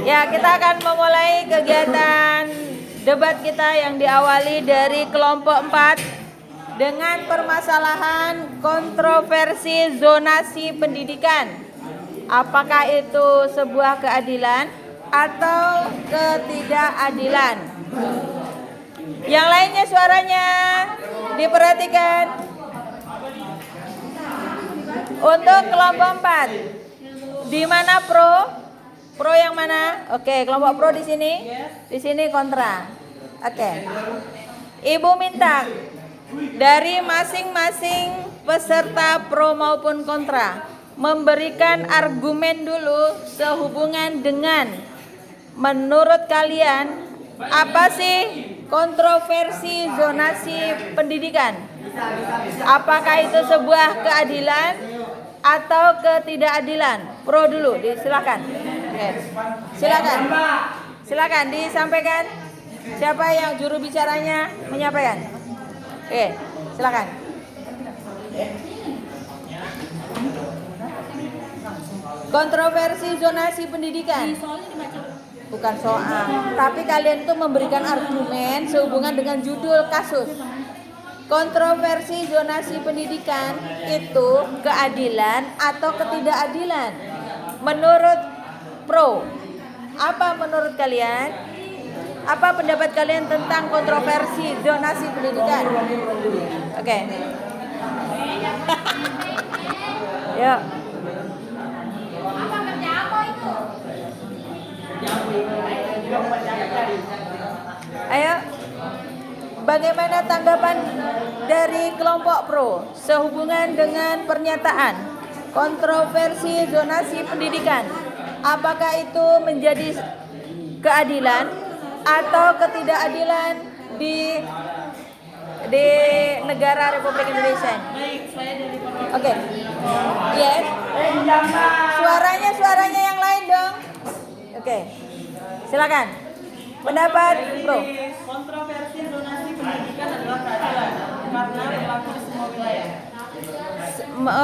Ya, kita akan memulai kegiatan debat kita yang diawali dari kelompok 4 dengan permasalahan kontroversi zonasi pendidikan. Apakah itu sebuah keadilan atau ketidakadilan? Yang lainnya suaranya diperhatikan. Untuk kelompok 4, di mana pro? Pro yang mana? Oke, kelompok pro di sini. Di sini kontra. Oke. Ibu minta dari masing-masing peserta pro maupun kontra memberikan argumen dulu sehubungan dengan menurut kalian apa sih kontroversi zonasi pendidikan? Apakah itu sebuah keadilan atau ketidakadilan? Pro dulu, silakan. Oke. Silakan disampaikan. Siapa yang juru bicaranya menyampaikan? Oke, silakan. Kontroversi zonasi pendidikan. Bukan soal, tapi kalian tuh memberikan argumen sehubungan dengan judul kasus. Kontroversi zonasi pendidikan itu keadilan atau ketidakadilan? Menurut pro, apa menurut kalian? Apa pendapat kalian tentang kontroversi zonasi pendidikan? Oke. Yuk. Ayo. Bagaimana tanggapan dari kelompok pro sehubungan dengan pernyataan kontroversi zonasi pendidikan? Apakah itu menjadi keadilan atau ketidakadilan di negara Republik Indonesia? Oke. Yes. Suaranya yang lain dong. Oke. Silakan. Pendapat pro. Kontroversi zonasi pendidikan adalah keadilan karena berlaku di semua wilayah.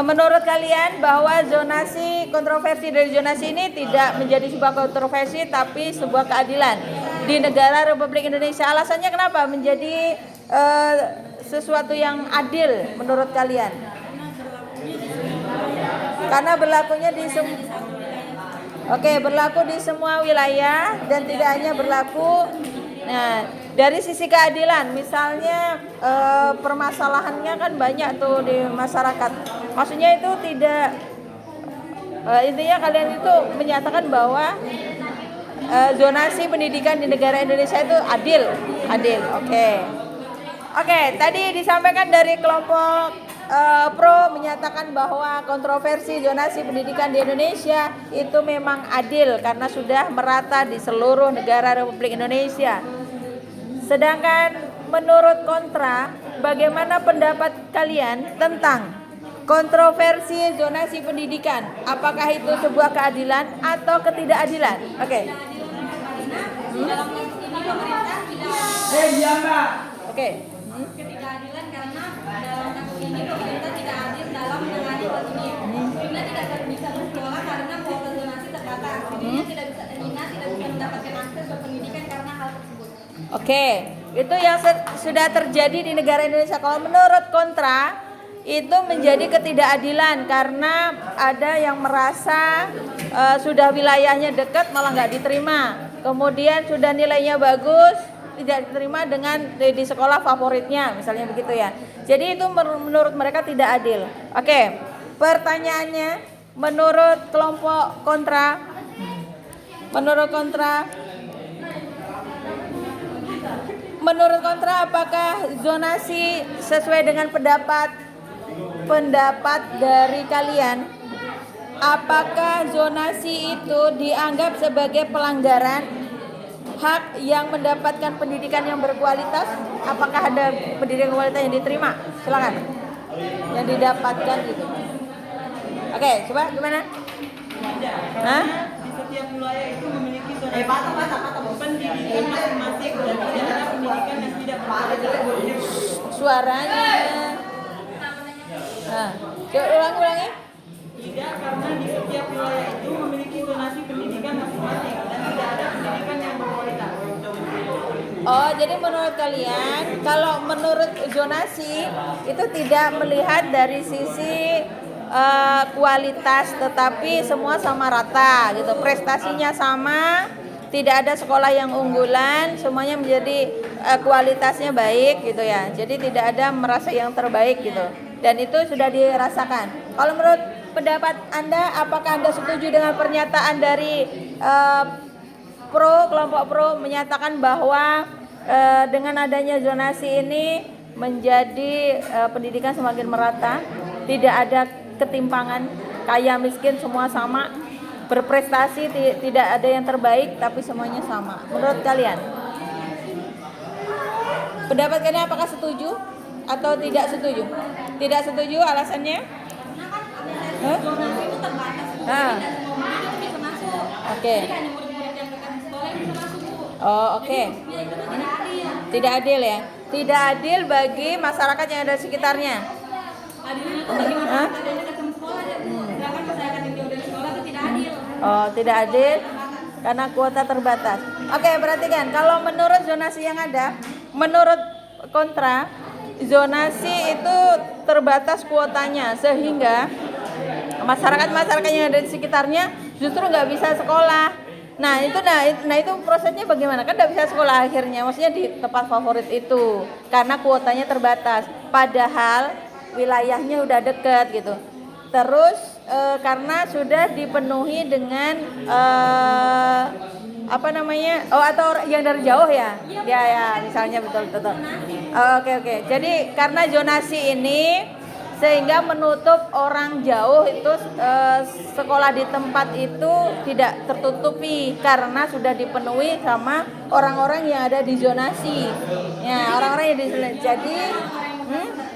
Menurut kalian bahwa kontroversi dari zonasi ini tidak menjadi sebuah kontroversi tapi sebuah keadilan di negara Republik Indonesia. Alasannya kenapa menjadi sesuatu yang adil menurut kalian? Karena berlakunya berlaku di semua wilayah dan tidak hanya berlaku. Nah, dari sisi keadilan, misalnya permasalahannya kan banyak tuh di masyarakat. Maksudnya itu tidak, intinya kalian itu menyatakan bahwa zonasi pendidikan di negara Indonesia itu adil. Oke, tadi disampaikan dari kelompok pro menyatakan bahwa kontroversi zonasi pendidikan di Indonesia itu memang adil karena sudah merata di seluruh negara Republik Indonesia. Sedangkan menurut kontra, bagaimana pendapat kalian tentang kontroversi zonasi pendidikan? Apakah itu sebuah keadilan atau ketidakadilan? Oke. Oke. Ketidakadilan karena dalam kasus ini pemerintah tidak adil dalam menangani hal ini. Dina tidak bisa bersekolah karena kuota zonasi terbatas. Dina tidak bisa mendapatkan akses ke pendidikan karena hal tersebut. Oke, itu yang sudah terjadi di negara Indonesia. Kalau menurut kontra, itu menjadi ketidakadilan karena ada yang merasa sudah wilayahnya dekat malah nggak diterima. Kemudian sudah nilainya bagus, tidak diterima dengan di sekolah favoritnya, misalnya begitu ya. Jadi itu menurut mereka tidak adil. Oke, pertanyaannya, menurut kelompok kontra, apakah zonasi sesuai dengan pendapat dari kalian? Apakah zonasi itu dianggap sebagai pelanggaran hak yang mendapatkan pendidikan yang berkualitas? Apakah ada pendidikan kualitas yang diterima? Silakan. Yang didapatkan gitu. Oke, coba gimana? Hah? Setiap wilayah itu memiliki zona pendidikan masing-masing dan tidak ada pendidikan yang tidak berkualitas. Suaranya. Nah, coba ulangi. Tidak, karena di setiap wilayah itu memiliki zonasi pendidikan masing-masing dan tidak Oh, jadi menurut kalian, kalau menurut zonasi itu tidak melihat dari sisi kualitas, tetapi semua sama rata gitu, prestasinya sama, tidak ada sekolah yang unggulan, semuanya menjadi kualitasnya baik gitu ya. Jadi tidak ada merasa yang terbaik gitu. Dan itu sudah dirasakan. Kalau menurut pendapat Anda, apakah Anda setuju dengan pernyataan dari kelompok pro menyatakan bahwa dengan adanya zonasi ini menjadi pendidikan semakin merata, tidak ada ketimpangan, kaya miskin semua sama, berprestasi tidak ada yang terbaik, tapi semuanya sama. Menurut kalian? Pendapat kalian apakah setuju atau tidak setuju? Tidak setuju, alasannya? Zonasi itu terbatas. Ah. Tidak semua murid itu bisa masuk. Oke. Jadi hanya murid-murid yang dekat di sekolah yang bisa masuk, Bu. Oh, oke. Jadi ya, itu tuh tidak adil. Tidak adil ya? Tidak adil bagi masyarakat yang ada di sekitarnya. Adilnya tuh bagi masyarakat yang dekat sama sekolah aja, Bu. Sedangkan masyarakat yang jauh dari sekolah itu tidak adil. Oh, tidak adil karena kuota terbatas. Oke, perhatikan. Kalau menurut zonasi yang ada, menurut kontra, zonasi itu terbatas kuotanya sehingga masyarakat yang ada di sekitarnya justru nggak bisa sekolah. Nah itu prosesnya bagaimana? Kan nggak bisa sekolah akhirnya, maksudnya di tempat favorit itu karena kuotanya terbatas. Padahal wilayahnya udah deket gitu. Terus karena sudah dipenuhi dengan atau yang dari jauh ya? Ya misalnya betul. Oke. Jadi karena zonasi ini sehingga menutup orang jauh itu sekolah di tempat itu tidak tertutupi karena sudah dipenuhi sama orang-orang yang ada di zonasi. Ya, orang-orang yang di zonasi. Jadi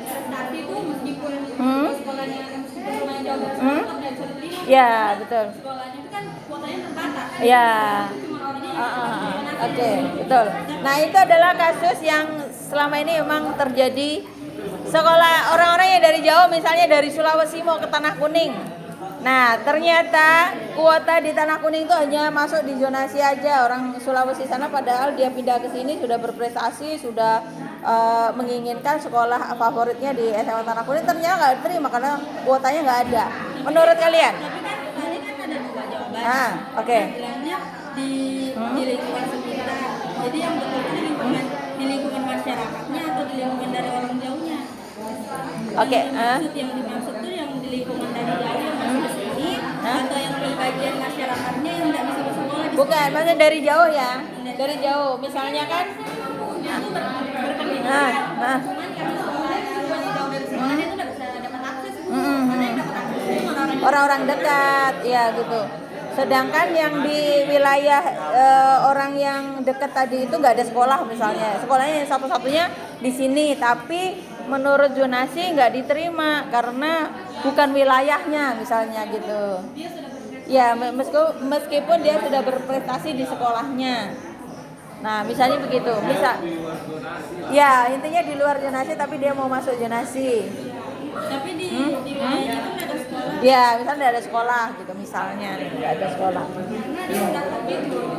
Prestasi itu meskipun sekolahnya jauh dari sekolah tetap tidak bisa diterima. ya, betul. Sekolahnya itu kan kuotanya terbatas. Ya. Cuma orangnya Oke, betul. Nah, itu adalah kasus yang selama ini memang terjadi. Sekolah orang-orang yang dari jauh, misalnya dari Sulawesi mau ke Tanah Kuning. Nah, ternyata kuota di Tanah Kuning itu hanya masuk di zonasi aja. Orang Sulawesi sana padahal dia pindah ke sini sudah berprestasi, sudah menginginkan sekolah favoritnya di SMA Tanah Kuning, ternyata nggak diterima karena kuotanya nggak ada. Menurut kalian? Tapi kan tadi kan ada dua jawaban. Oke. Bilangnya di lingkungan sekitar. Jadi yang betul di lingkungan masyarakatnya atau di lingkungan dari orang jauhnya. Oke. Yang dimaksud tuh yang di lingkungan dari jauh yang masuk ke sini atau yang di bagian masyarakatnya yang tidak bisa masuk sekolah di Bukan, maksudnya dari jauh ya. Dari jauh, misalnya kan. itu berkembang. Nah. Cuman karena sekolahnya jauh dari sekolah itu tidak bisa dapat akses, Bu. Karena yang dapat akses itu Orang-orang dekat, ya gitu. Sedangkan yang di wilayah orang yang dekat tadi itu nggak ada sekolah misalnya. Sekolahnya yang satu-satunya di sini, tapi menurut zonasi nggak diterima karena bukan wilayahnya misalnya gitu. Ya meskipun dia sudah berprestasi di sekolahnya. Nah misalnya begitu, ya intinya di luar zonasi tapi dia mau masuk zonasi. Tapi di wilayahnya itu nggak ada sekolah. Ya misalnya nggak ada sekolah gitu misalnya nggak ada sekolah.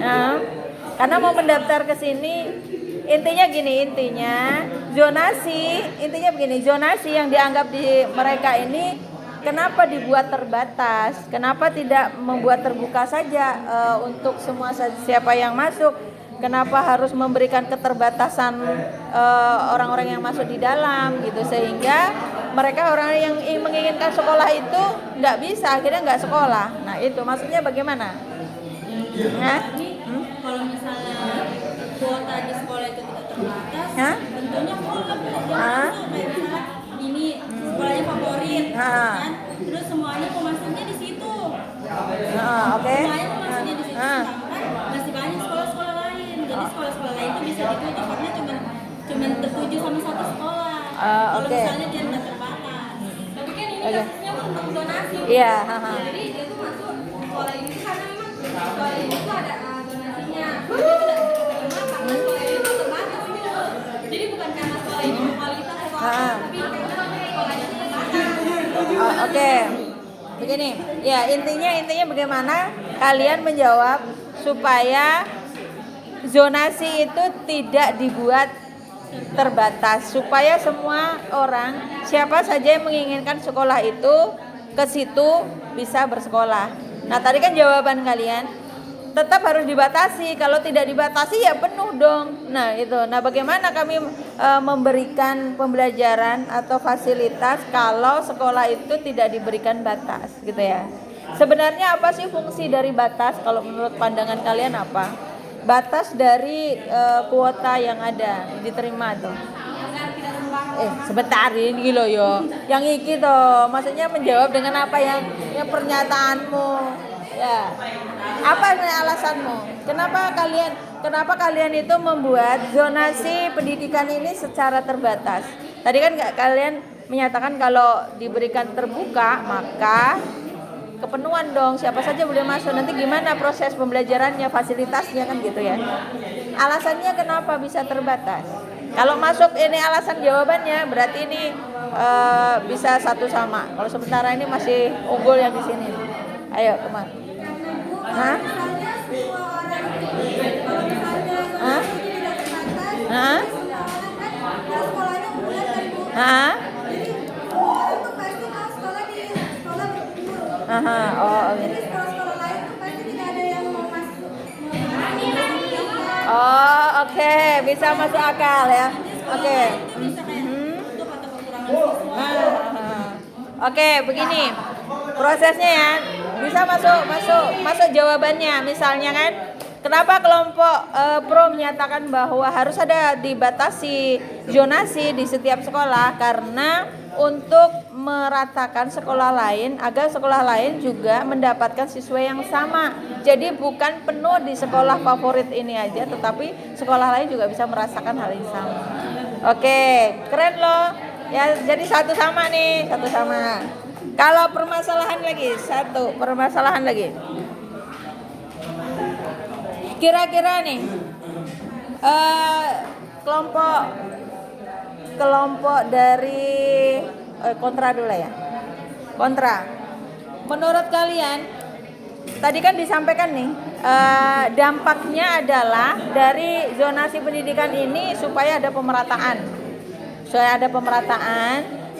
Nah, karena mau mendaftar ke sini. Intinya zonasi yang dianggap di mereka ini kenapa dibuat terbatas? Kenapa tidak membuat terbuka saja untuk semua siapa yang masuk? Kenapa harus memberikan keterbatasan orang-orang yang masuk di dalam gitu sehingga mereka orang yang menginginkan sekolah itu nggak bisa, akhirnya nggak sekolah. Nah itu maksudnya bagaimana? Kalau misalnya kuota di sekolah itu tidak terbatas, tentunya boleh kayak misalnya ini sekolahnya favorit, kan? Terus semuanya pemasuknya di situ. Semuanya pemasuknya di situ, sedangkan masih banyak sekolah-sekolah lain. Jadi sekolah-sekolah lain itu bisa ditutup karena cuma tertuju sama satu sekolah. Kalau misalnya dia tidak terbatas. Tapi kan ini kasusnya untuk zonasi. Iya. Jadi dia tuh masuk sekolah ini karena memang sekolah ini tuh ada zonasinya. Dia tidak bisa terima karena sekolah ini tuh terbatas gitu. Jadi bukan karena sekolah ini kualitas atau apa, tapi karena sekolahnya terbatas. Oke. Begini, ya intinya bagaimana kalian menjawab supaya zonasi itu tidak dibuat terbatas supaya semua orang, siapa saja yang menginginkan sekolah itu ke situ bisa bersekolah. Nah, tadi kan jawaban kalian tetap harus dibatasi. Kalau tidak dibatasi ya penuh dong. Nah, itu. Nah, bagaimana kami memberikan pembelajaran atau fasilitas kalau sekolah itu tidak diberikan batas, gitu ya. Sebenarnya apa sih fungsi dari batas kalau menurut pandangan kalian apa? Batas dari kuota yang ada diterima tuh. Sebentar ini loh yo. Yang iki tuh, maksudnya menjawab dengan apa yang pernyataanmu. Ya. Apa alasanmu? Kenapa kalian itu membuat zonasi pendidikan ini secara terbatas? Tadi kan kalian menyatakan kalau diberikan terbuka maka kepenuhan dong, siapa saja boleh masuk. Nanti gimana proses pembelajarannya, fasilitasnya kan gitu ya. Alasannya kenapa bisa terbatas? Kalau masuk ini alasan jawabannya berarti ini bisa satu sama. Kalau sementara ini masih unggul yang di sini. Ayo kemana? Hah? Hah? Hah? Hah? Aha, oh gitu. Oh, oke, bisa masuk akal ya. Oke. Oke, begini. Prosesnya ya. Bisa masuk jawabannya. Misalnya kan, kenapa kelompok pro menyatakan bahwa harus ada dibatasi zonasi di setiap sekolah karena untuk meratakan sekolah lain agar sekolah lain juga mendapatkan siswa yang sama. Jadi bukan penuh di sekolah favorit ini aja, tetapi sekolah lain juga bisa merasakan hal yang sama. Oke, keren loh. Ya, jadi satu sama nih, satu sama. Kalau permasalahan lagi. Kira-kira nih kelompok dari kontra dulu ya. Kontra. Menurut kalian tadi kan disampaikan nih dampaknya adalah dari zonasi pendidikan ini supaya ada pemerataan.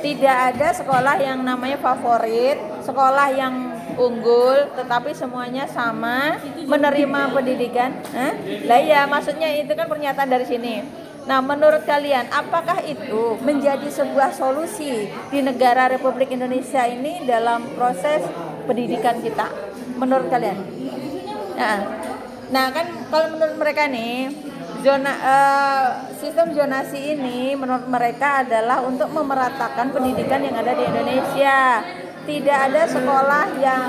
Tidak ada sekolah yang namanya favorit, sekolah yang unggul, tetapi semuanya sama menerima pendidikan. Lah iya, maksudnya itu kan pernyataan dari sini. Nah, menurut kalian apakah itu menjadi sebuah solusi di negara Republik Indonesia ini dalam proses pendidikan kita? Menurut kalian? Nah kan kalau menurut mereka nih sistem zonasi ini menurut mereka adalah untuk memeratakan pendidikan yang ada di Indonesia. Tidak ada sekolah yang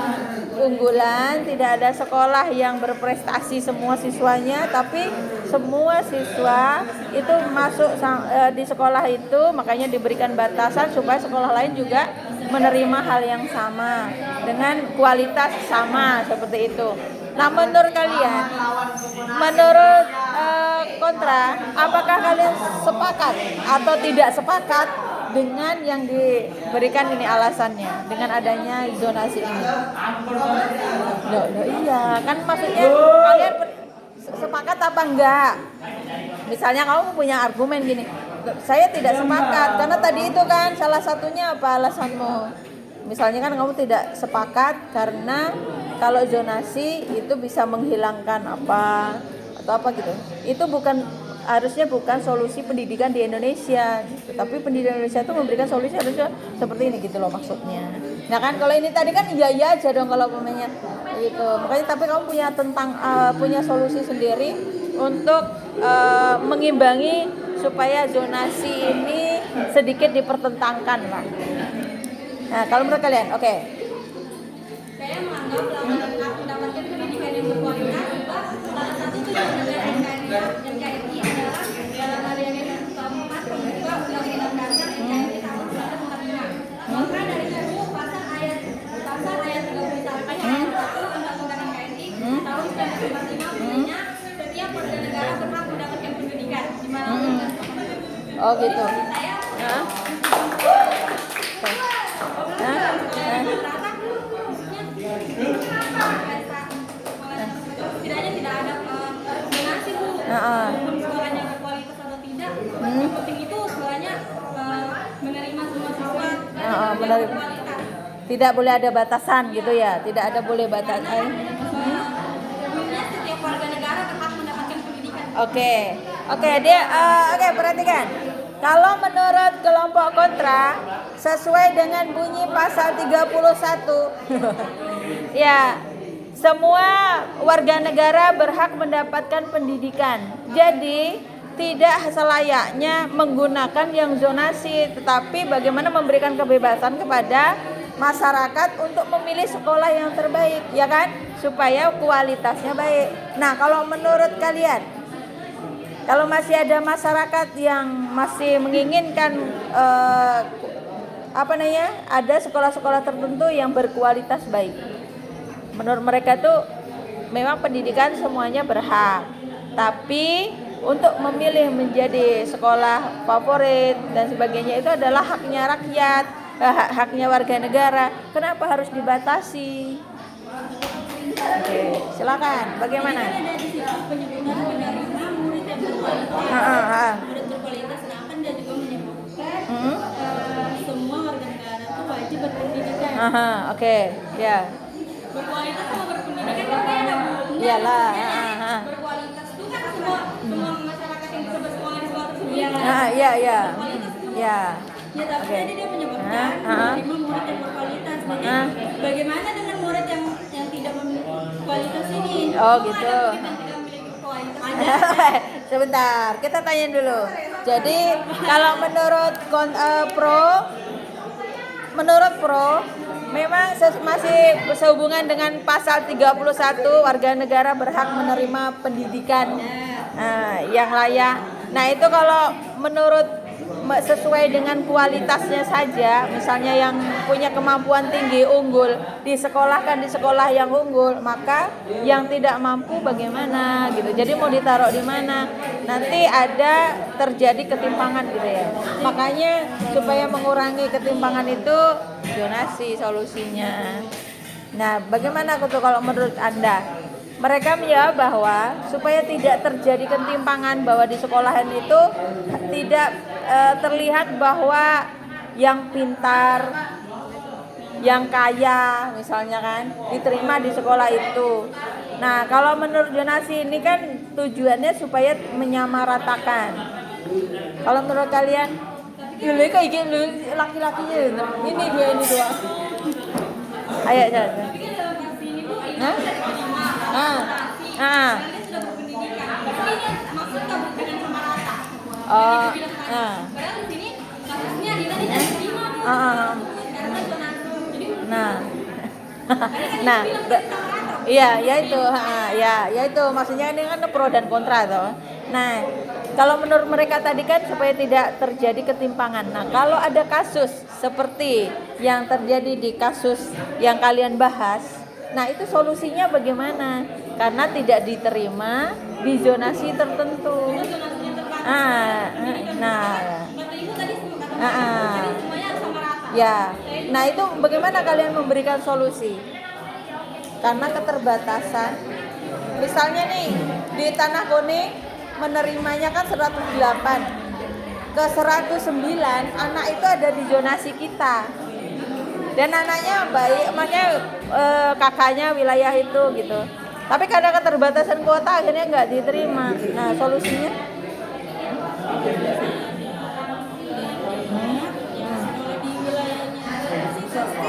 unggulan, tidak ada sekolah yang berprestasi semua siswanya, tapi semua siswa itu masuk di sekolah itu, makanya diberikan batasan supaya sekolah lain juga menerima hal yang sama dengan kualitas sama seperti itu. Nah, menurut kalian, menurut kontra, apakah kalian sepakat atau tidak sepakat dengan yang diberikan ini alasannya dengan adanya zonasi ini? Loh, iya, kan maksudnya kalian sepakat apa enggak? Misalnya kamu punya argumen gini, saya tidak sepakat karena tadi itu kan salah satunya apa alasanmu? Misalnya kan kamu tidak sepakat karena kalau zonasi itu bisa menghilangkan apa atau apa gitu. Itu harusnya bukan solusi pendidikan di Indonesia gitu. Tapi pendidikan Indonesia itu memberikan solusi harusnya seperti ini gitu loh maksudnya. Nah kan kalau ini tadi kan iya aja dong kalau pemainnya gitu. Makanya tapi kamu punya solusi sendiri untuk mengimbangi supaya zonasi ini sedikit dipertentangkan lah. Nah kalau menurut kalian, oke. Saya menganggap mendapatkan pendidikan yang berkualitas salah satu tujuan dari NKRI adalah dalam aliansi keempat pembuka Undang-Undang Dasar NKRI tahun 1945. Maka dari itu pasal ayat 31 ayat 1 Undang-Undang NKRI tahun 1945 bunyinya setiap warga negara berhak mendapatkan pendidikan di manapun. Oh gitu. Saya setidaknya tidak ada donasi Bu Walaupun sekolahnya berkualitas atau tidak, yang penting itu sekolahnya menerima semua siswa dan menerima. berkualitas. Tidak boleh ada batasan gitu ya, tidak ada boleh batasan. Umumnya setiap warga negara berhak mendapatkan pendidikan. Oke, oke, perhatikan. Kalau menurut kelompok kontra, sesuai dengan bunyi pasal 31, ya, semua warga negara berhak mendapatkan pendidikan. Jadi, tidak selayaknya menggunakan yang zonasi, tetapi bagaimana memberikan kebebasan kepada masyarakat untuk memilih sekolah yang terbaik, ya kan? Supaya kualitasnya baik. Nah, kalau menurut kalian, kalau masih ada masyarakat yang masih menginginkan ada sekolah-sekolah tertentu yang berkualitas baik. Menurut mereka tuh memang pendidikan semuanya berhak, tapi untuk memilih menjadi sekolah favorit dan sebagainya itu adalah haknya rakyat, haknya warga negara. Kenapa harus dibatasi? Oke, silakan. Bagaimana? Ada di situ penyebutan menerima murid yang berkualitas. Murid berkualitas, nah kan dia juga menyebutkan semua warga negara itu wajib berpendidikan. Oke, ya. Berkualitas sama berpendidikan kan beda. Iyalah, Berkualitas itu kan semua masyarakat yang bisa bersekolah di sekolah tersebut. Iya. Ya. Ya, tapi tadi dia menyebutkan menerima murid yang berkualitas. Jadi bagaimana dengan murid yang tidak memiliki kualitas ini? Oh, gitu. Ada murid yang tidak memiliki kualitas. Sebentar, kita tanya dulu. Jadi kalau menurut pro memang masih sehubungan dengan pasal 31, warga negara berhak menerima pendidikan yang layak. Nah, itu kalau menurut sesuai dengan kualitasnya saja, misalnya yang punya kemampuan tinggi unggul disekolahkan di sekolah yang unggul, maka yang tidak mampu bagaimana gitu. Jadi mau ditaruh di mana? Nanti ada terjadi ketimpangan gitu ya. Makanya supaya mengurangi ketimpangan itu zonasi solusinya. Nah, bagaimana tuh kalau menurut Anda? Mereka menjawab bahwa supaya tidak terjadi ketimpangan, bahwa di sekolahan itu tidak terlihat bahwa yang pintar, yang kaya misalnya kan diterima di sekolah itu. Nah, kalau menurut zonasi ini kan tujuannya supaya menyamaratakan. Kalau menurut kalian, ini kayak gitu laki-lakinya ini dua. Ayo jalan. Tapi kan dalam kasus ini Bu, Hah? kalian sudah berpendidikan. Pasti ini maksud kamu dengan sama rata. Oh, Padahal di sini kasusnya Dina tidak diterima Bu. Karena zonasi. Jadi nah, iya, ya itu maksudnya ini kan pro dan kontra toh. Nah, kalau menurut mereka tadi kan supaya tidak terjadi ketimpangan. Nah, kalau ada kasus seperti yang terjadi di kasus yang kalian bahas, nah itu solusinya bagaimana? Karena tidak diterima di zonasi tertentu. zonasinya terbatas. Kata Ibu tadi semuanya harus sama rata. Ya, nah itu bagaimana kalian memberikan solusi? Karena keterbatasan. Misalnya nih di Tanah Kuning menerimanya kan 108, ke 109 anak itu ada di zonasi kita. Dan anaknya baik, makanya kakaknya wilayah itu gitu. Tapi karena keterbatasan kuota akhirnya nggak diterima. Nah, solusinya?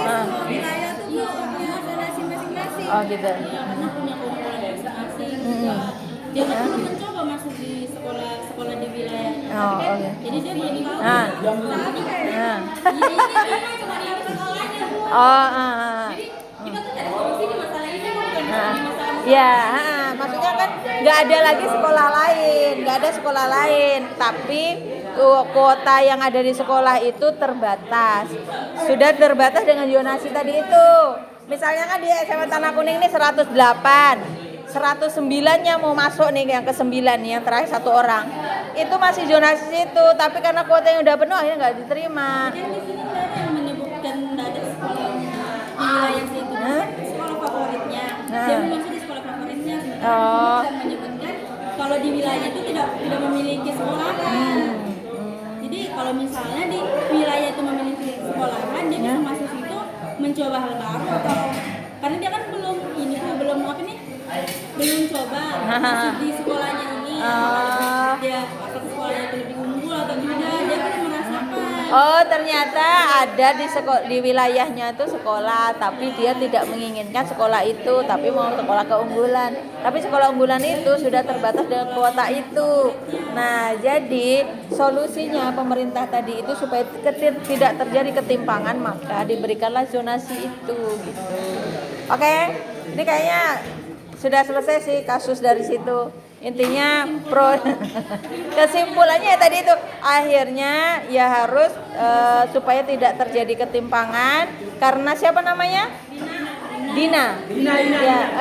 Kalau di wilayahnya wilayah tuh punya zonasi masing-masing. Oh gitu. Karena punya kumpulan masing-masing. Dia kan belum mencoba masuk di sekolah di wilayah. Oh, oke. Jadi dia belum tahu. Tapi kayak ini cuma di sekolahnya Bu. Jadi kita tuh cari solusi di masalah ini bukan di masalah. Ya, maksudnya kan nggak ada lagi sekolah lain, nggak ada sekolah lain, tapi kuota yang ada di sekolah itu terbatas. Sudah terbatas dengan zonasi tadi itu. Misalnya kan di SMA Tanah Kuning ini 108, 109-nya mau masuk nih yang ke-9 nih, yang terakhir 1 orang. Itu masih zonasi itu, tapi karena kuota yang udah penuh akhirnya nggak diterima. Kan di sini nggak ada yang menyebutkan nggak ada sekolah di wilayah situ. Sekolah favoritnya. Dia belum masuk di sekolah favoritnya. Sementara bukan menyebutkan kalau di wilayah itu tidak memiliki sekolahan. Jadi kalau misalnya di wilayah itu memiliki sekolahan, dia bisa masuk situ mencoba hal baru atau karena dia kan belum coba masuk di sekolahnya ini. Dia apakah sekolahnya itu lebih unggul atau tidak, dia kan merasakan. Oh, ternyata ada di wilayahnya itu sekolah, tapi dia tidak menginginkan sekolah itu, tapi mau sekolah keunggulan. Tapi sekolah unggulan itu sudah terbatas dengan kuota itu. Nah, jadi solusinya pemerintah tadi itu supaya tidak terjadi ketimpangan, maka diberikanlah zonasi itu gitu. Oke, ini kayaknya sudah selesai sih kasus dari situ. Intinya kesimpulannya ya tadi itu akhirnya ya harus supaya tidak terjadi ketimpangan karena siapa namanya? Dina. Ya,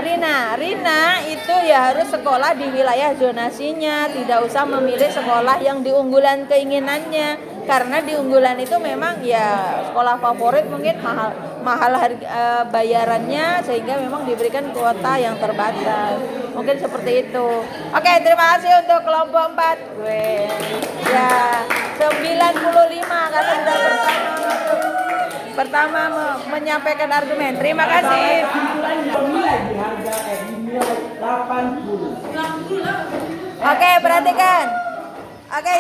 Rina itu ya harus sekolah di wilayah zonasinya, tidak usah memilih sekolah yang di unggulan keinginannya karena di unggulan itu memang ya sekolah favorit mungkin mahal harga bayarannya sehingga memang diberikan kuota yang terbatas. Mungkin seperti itu. Oke, terima kasih untuk kelompok 4. Gue ya 95 karena sudah pertama menyampaikan argumen. Terima kasih. Oke, perhatikan. Oke,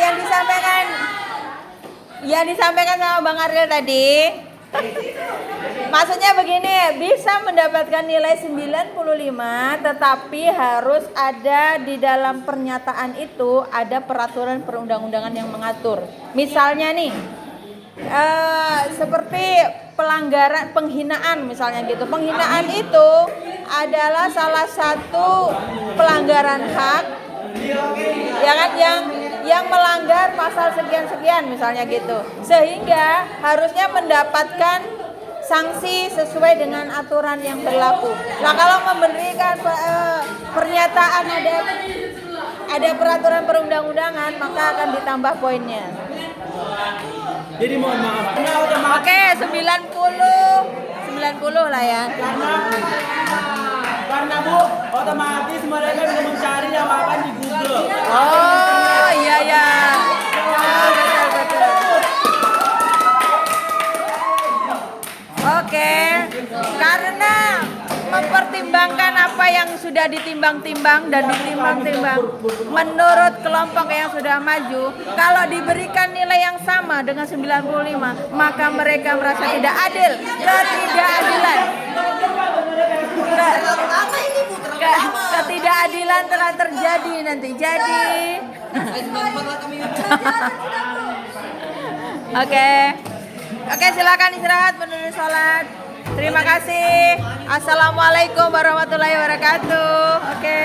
yang disampaikan sama Bang Ariel tadi. Maksudnya begini, bisa mendapatkan nilai 95 tetapi harus ada di dalam pernyataan itu ada peraturan perundang-undangan yang mengatur. Misalnya nih seperti penghinaan misalnya gitu. Penghinaan itu adalah salah satu pelanggaran hak ya kan yang melanggar pasal sekian-sekian misalnya gitu. Sehingga harusnya mendapatkan sanksi sesuai dengan aturan yang berlaku. Nah, kalau memberikan pernyataan ada peraturan perundang-undangan maka akan ditambah poinnya. Jadi mohon maaf. Oke, 90 lah ya. Karena Bu, otomatis mereka bisa mencari jawaban di Google. Oh, iya ya. Oh, betul. Oke. Karena mempertimbangkan apa yang sudah ditimbang-timbang dan ditimbang-timbang menurut kelompok yang sudah maju, kalau diberikan nilai yang sama dengan 95 maka mereka merasa tidak adil, ketidakadilan ketidakadilan telah terjadi nanti. Jadi Oke, silakan istirahat menuju sholat. Terima kasih. Assalamualaikum warahmatullahi wabarakatuh. Oke.